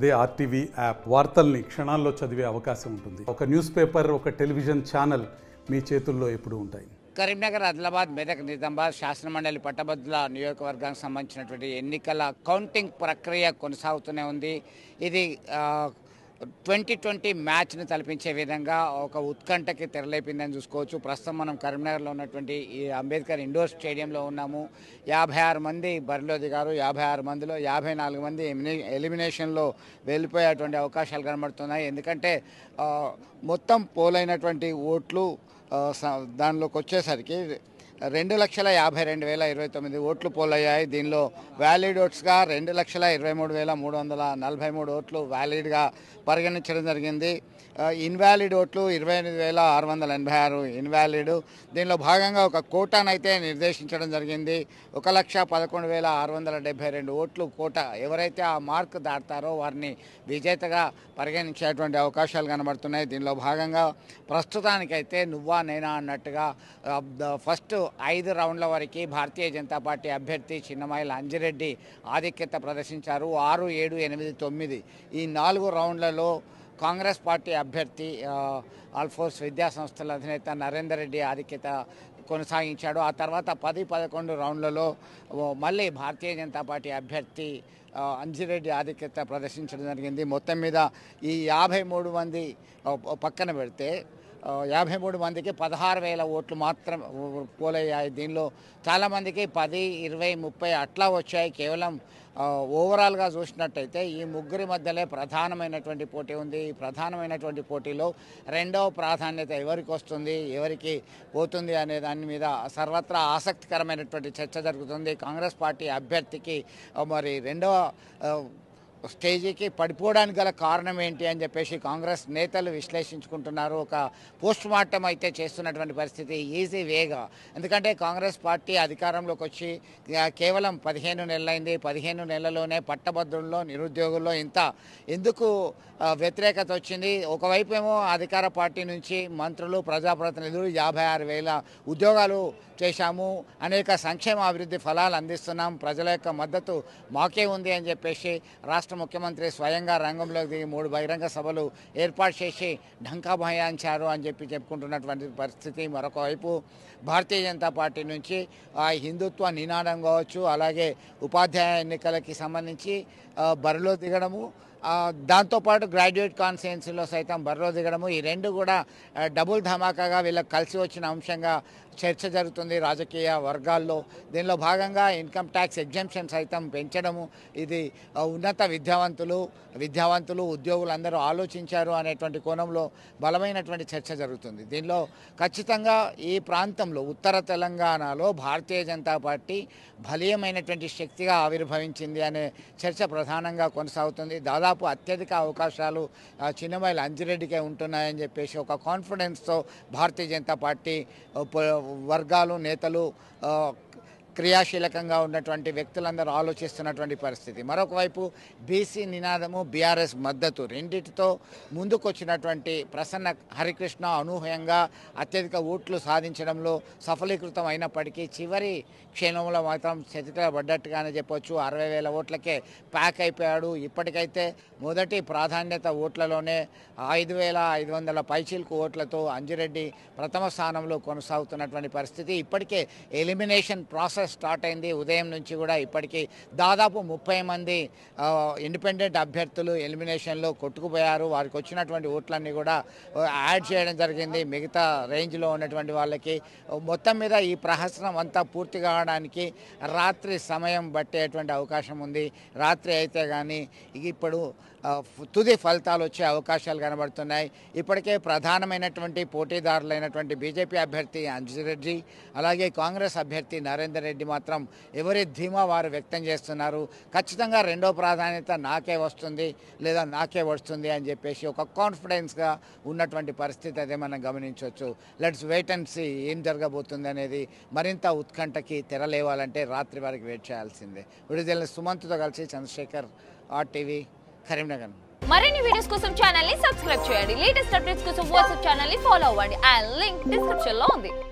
అదే RTV app వార్తల్ని క్షణాల్లో చదివే అవకాశం ఉంటుంది. ఒక న్యూస్ పేపర్, ఒక టెలివిజన్ ఛానల్ మీ చేతుల్లో ఎప్పుడూ ఉంటాయి. కరీంనగర్, ఆదిలాబాద్, మెదక్, నిజామాబాద్ శాసనమండలి పట్టభద్రుల నియోజకవర్గానికి సంబంధించినటువంటి ఎన్నికల కౌంటింగ్ ప్రక్రియ కొనసాగుతూనే ఉంది. ఇది 2020 మ్యాచ్ని తలపించే విధంగా ఒక ఉత్కంఠకి తెరలేపిందని చూసుకోవచ్చు. ప్రస్తుతం మనం కరీంనగర్లో ఉన్నటువంటి ఈ అంబేద్కర్ ఇండోర్ స్టేడియంలో ఉన్నాము. 56 మంది బరిలో దిగారు. 56 మందిలో 54 మంది ఎలిమినేషన్లో వెళ్ళిపోయేటువంటి అవకాశాలు కనబడుతున్నాయి. ఎందుకంటే మొత్తం పోలైనటువంటి ఓట్లు దానిలోకి వచ్చేసరికి 2,52,029 ఓట్లు పోలయ్యాయి. దీనిలో వ్యాలిడ్ ఓట్స్గా 2,23,343 ఓట్లు వ్యాలిడ్గా పరిగణించడం జరిగింది. ఇన్వాలిడ్ ఓట్లు 28,686 ఇన్వాలిడ్. దీనిలో భాగంగా ఒక కోటానైతే నిర్దేశించడం జరిగింది. 1,11,672 ఓట్లు కోట. ఎవరైతే ఆ మార్క్ దాటుతారో వారిని విజేతగా పరిగణించేటువంటి అవకాశాలు కనబడుతున్నాయి. దీనిలో భాగంగా ప్రస్తుతానికైతే నువ్వా నేనా అన్నట్టుగా ఫస్ట్ 5 రౌండ్ల వరకు భారతీయ జనతా పార్టీ అభ్యర్థి చిన్నమాయిల అంజిరెడ్డి ఆధిక్యత ప్రదర్శించారు. 6, 7, 8, 9 ఈ 4 రౌండ్లలో కాంగ్రెస్ పార్టీ అభ్యర్థి ఆల్ఫోర్స్ విద్యా సంస్థల అధినేత నరేందర్ రెడ్డి ఆధిక్యత కొనసాగించాడు. ఆ తర్వాత 10, 11 రౌండ్లలో మళ్ళీ భారతీయ జనతా పార్టీ అభ్యర్థి అంజిరెడ్డి ఆధిక్యత ప్రదర్శించడం జరిగింది. మొత్తం మీద ఈ 53 మంది పక్కన పెడితే 53 మందికి 16,000 ఓట్లు మాత్రం పోలయ్యాయి. దీనిలో చాలామందికి 10, 20, 30 అట్లా వచ్చాయి. కేవలం ఓవరాల్గా చూసినట్టయితే ఈ ముగ్గురి మధ్యలో ప్రధానమైనటువంటి పోటీ ఉంది. ఈ ప్రధానమైనటువంటి పోటీలో రెండవ ప్రాధాన్యత ఎవరికి వస్తుంది, ఎవరికి పోతుంది అనే దాని మీద సర్వత్రా ఆసక్తికరమైనటువంటి చర్చ జరుగుతుంది. కాంగ్రెస్ పార్టీ అభ్యర్థికి మరి రెండవ స్టేజీకి పడిపోవడానికి గల కారణం ఏంటి అని చెప్పేసి కాంగ్రెస్ నేతలు విశ్లేషించుకుంటున్నారు. ఒక పోస్ట్ మార్టం అయితే చేస్తున్నటువంటి పరిస్థితి ఈజీ వేగా. ఎందుకంటే కాంగ్రెస్ పార్టీ అధికారంలోకి వచ్చి కేవలం 15 నెలలైంది. 15 నెలల్లోనే పట్టభద్రుల్లో, నిరుద్యోగుల్లో ఎందుకు వ్యతిరేకత వచ్చింది? ఒకవైపు ఏమో అధికార పార్టీ నుంచి మంత్రులు, ప్రజాప్రతినిధులు 56,000 ఉద్యోగాలు చేశాము, అనేక సంక్షేమ అభివృద్ధి ఫలాలు అందిస్తున్నాం, ప్రజల యొక్క మద్దతు మాకే ఉంది అని చెప్పేసి రాష్ట్ర ముఖ్యమంత్రి స్వయంగా రంగంలోకి దిగి 3 బహిరంగ సభలు ఏర్పాటు చేసి ఢంకా భయించారు అని చెప్పుకుంటున్నటువంటి పరిస్థితి. మరొక వైపు భారతీయ జనతా పార్టీ నుంచి హిందుత్వ నినాదం కావచ్చు, అలాగే ఉపాధ్యాయ ఎన్నికలకి సంబంధించి బరిలో దిగడము, దాంతోపాటు గ్రాడ్యుయేట్ కాన్స్టిట్యుయెన్సీలో సైతం బరిలో దిగడము, ఈ రెండు కూడా డబుల్ ధమాకాగా వీళ్ళకి కలిసి వచ్చిన అంశంగా చర్చ జరుగుతుంది రాజకీయ వర్గాల్లో. దీనిలో భాగంగా ఇన్కమ్ ట్యాక్స్ ఎగ్జంప్షన్ సైతం పెంచడము, ఇది ఉన్నత విద్యావంతులు ఉద్యోగులు అందరూ ఆలోచించారు అనేటువంటి కోణంలో బలమైనటువంటి చర్చ జరుగుతుంది. దీనిలో ఖచ్చితంగా ఈ ప్రాంతంలో ఉత్తర తెలంగాణలో భారతీయ జనతా పార్టీ బలీయమైనటువంటి శక్తిగా ఆవిర్భవించింది అనే చర్చ ప్రధానంగా కొనసాగుతుంది. దాదాపు అత్యధిక అవకాశాలు చిన్నమాయిల అంజిరెడ్డికే ఉంటున్నాయని చెప్పేసి ఒక కాన్ఫిడెన్స్తో భారతీయ జనతా పార్టీ వర్గాలు, నేతలు, క్రియాశీలకంగా ఉన్నటువంటి వ్యక్తులందరూ ఆలోచిస్తున్నటువంటి పరిస్థితి. మరొకవైపు బీసీ నినాదము, బీఆర్ఎస్ మద్దతు రెండింటితో ముందుకొచ్చినటువంటి ప్రసన్న హరికృష్ణ అనూహ్యంగా అత్యధిక ఓట్లు సాధించడంలో సఫలీకృతం అయినప్పటికీ చివరి క్షణంలో మాత్రం పడ్డట్టుగానే చెప్పొచ్చు. 60,000 ఓట్లకే ప్యాక్ అయిపోయాడు. ఇప్పటికైతే మొదటి ప్రాధాన్యత ఓట్లలోనే 5,500 పైచీలకు ఓట్లతో అంజిరెడ్డి ప్రథమ స్థానంలో కొనసాగుతున్నటువంటి పరిస్థితి. ఇప్పటికే ఎలిమినేషన్ ప్రాసెస్ స్టార్ట్ అయింది. ఉదయం నుంచి కూడా ఇప్పటికీ దాదాపు 30 మంది ఇండిపెండెంట్ అభ్యర్థులు ఎలిమినేషన్లో కొట్టుకుపోయారు. వారికి వచ్చినటువంటి ఓట్లన్నీ కూడా యాడ్ చేయడం జరిగింది మిగతా రేంజ్లో ఉన్నటువంటి వాళ్ళకి. మొత్తం మీద ఈ ప్రహసనం అంతా పూర్తి కావడానికి రాత్రి సమయం పట్టేటువంటి అవకాశం ఉంది. రాత్రి అయితే కానీ ఇప్పుడు తుది ఫలితాలు వచ్చే అవకాశాలు కనబడుతున్నాయి. ఇప్పటికే ప్రధానమైనటువంటి పోటీదారులైనటువంటి బీజేపీ అభ్యర్థి అంజిరెడ్డి, అలాగే కాంగ్రెస్ అభ్యర్థి నరేందర్ రెడ్డి మాత్రం ఎవరి ధీమా వారు వ్యక్తం చేస్తున్నారు. ఖచ్చితంగా రెండో ప్రాధాన్యత నాకే వస్తుంది లేదా నాకే వస్తుంది అని చెప్పేసి ఒక కాన్ఫిడెన్స్గా ఉన్నటువంటి పరిస్థితి అదే మనం గమనించవచ్చు. లెట్స్ వెయిట్ అండ్ సీ ఏం జరగబోతుంది అనేది. మరింత ఉత్కంఠకి తెరలేవాలంటే రాత్రి వరకు వెయిట్ చేయాల్సిందే. విడుదల సుమంత్తో కలిసి చంద్రశేఖర్, RTV, కరీంనగర్. మరిన్ని వీడియోస్ కోసం ఛానల్ ని సబ్స్క్రైబ్ చేయండి. లేటెస్ట్ అప్డేట్స్ కోసం వాట్సాప్ ఛానల్ ని ఫాలో అవ్వండి. ఆ లింక్ డిస్క్రిప్షన్ లో ఉంది.